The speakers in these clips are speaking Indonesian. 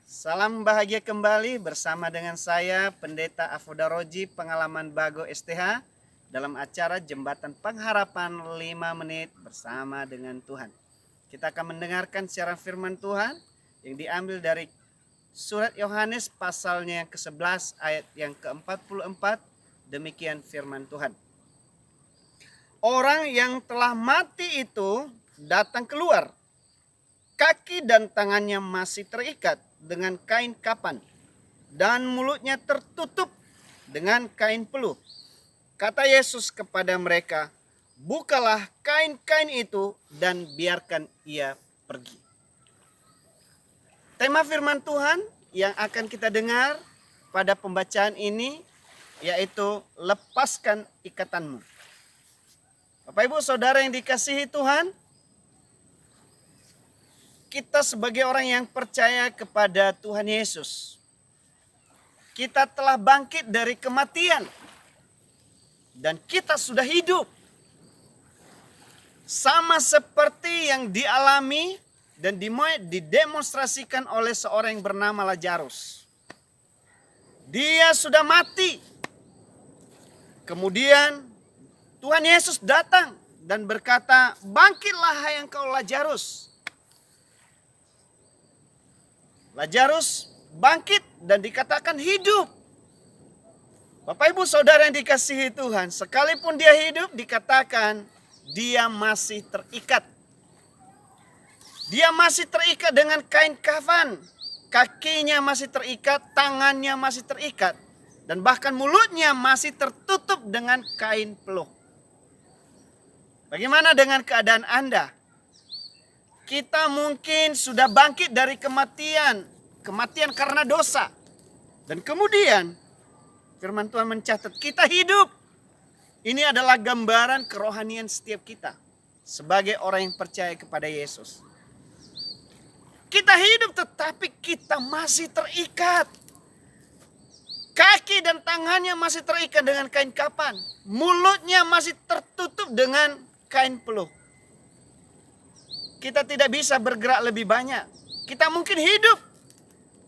Salam bahagia kembali bersama dengan saya Pendeta Afodaroji Pengalaman Bago STH dalam acara Jembatan Pengharapan 5 menit bersama dengan Tuhan. Kita akan mendengarkan siaran firman Tuhan yang diambil dari surat Yohanes pasalnya yang ke-11 ayat yang ke-44. Demikian firman Tuhan. Orang yang telah mati itu datang keluar. Kaki dan tangannya masih terikat dengan kain kapan dan mulutnya tertutup dengan kain peluh. Kata Yesus kepada mereka, "Bukalah kain-kain itu dan biarkan ia pergi." Tema firman Tuhan yang akan kita dengar pada pembacaan ini yaitu lepaskan ikatanmu. Bapak Ibu Saudara yang dikasihi Tuhan, kita sebagai orang yang percaya kepada Tuhan Yesus, kita telah bangkit dari kematian dan kita sudah hidup. Sama seperti yang dialami dan didemonstrasikan oleh seorang yang bernama Lazarus. Dia sudah mati. Kemudian Tuhan Yesus datang dan berkata, "Bangkitlah hai engkau Lazarus." Lazarus bangkit dan dikatakan hidup. Bapak Ibu Saudara yang dikasihi Tuhan, sekalipun dia hidup dikatakan dia masih terikat. Dia masih terikat dengan kain kafan. Kakinya masih terikat, tangannya masih terikat. Dan bahkan mulutnya masih tertutup dengan kain peluh. Bagaimana dengan keadaan Anda? Kita mungkin sudah bangkit dari kematian karena dosa. Dan kemudian firman Tuhan mencatat kita hidup. Ini adalah gambaran kerohanian setiap kita sebagai orang yang percaya kepada Yesus. Kita hidup tetapi kita masih terikat. Kaki dan tangannya masih terikat dengan kain kapan. Mulutnya masih tertutup dengan kain peluh. Kita tidak bisa bergerak lebih banyak. Kita mungkin hidup,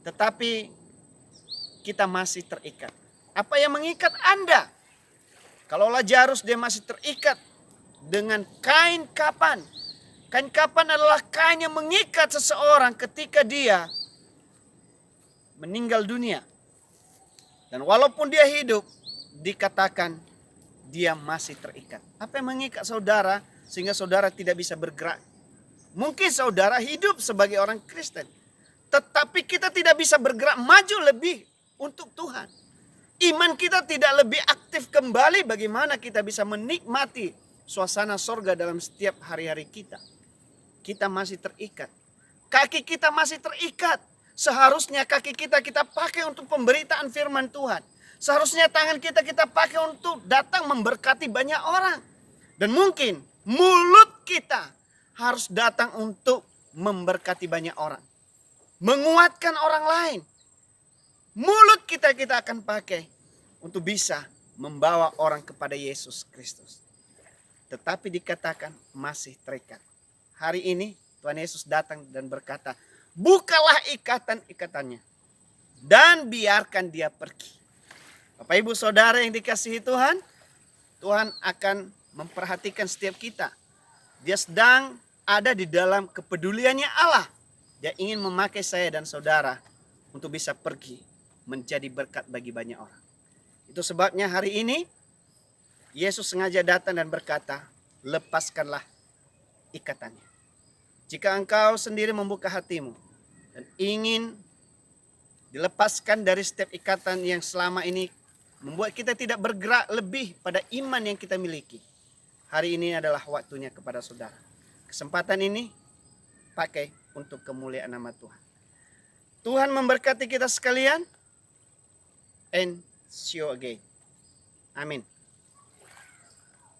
tetapi kita masih terikat. Apa yang mengikat Anda? Kalau Lazarus dia masih terikat dengan kain kapan. Kain kapan adalah kain yang mengikat seseorang ketika dia meninggal dunia. Dan walaupun dia hidup, dikatakan dia masih terikat. Apa yang mengikat saudara sehingga saudara tidak bisa bergerak? Mungkin saudara hidup sebagai orang Kristen, tetapi kita tidak bisa bergerak maju lebih untuk Tuhan. Iman kita tidak lebih aktif kembali bagaimana kita bisa menikmati suasana sorga dalam setiap hari-hari kita. Kita masih terikat. Kaki kita masih terikat. Seharusnya kaki kita pakai untuk pemberitaan firman Tuhan. Seharusnya tangan kita pakai untuk datang memberkati banyak orang. Dan mungkin mulut kita harus datang untuk memberkati banyak orang. Menguatkan orang lain. Mulut kita akan pakai untuk bisa membawa orang kepada Yesus Kristus. Tetapi dikatakan masih terikat. Hari ini Tuhan Yesus datang dan berkata, "Bukalah ikatan-ikatannya dan biarkan dia pergi." Bapak Ibu Saudara yang dikasihi Tuhan, Tuhan akan memperhatikan setiap kita. Dia sedang ada di dalam kepeduliannya Allah. Dia ingin memakai saya dan saudara untuk bisa pergi menjadi berkat bagi banyak orang. Itu sebabnya hari ini Yesus sengaja datang dan berkata, "Lepaskanlah ikatannya." Jika engkau sendiri membuka hatimu dan ingin dilepaskan dari setiap ikatan yang selama ini membuat kita tidak bergerak lebih pada iman yang kita miliki, hari ini adalah waktunya kepada saudara. Kesempatan ini pakai untuk kemuliaan nama Tuhan. Tuhan memberkati kita sekalian. And see you again. Amin.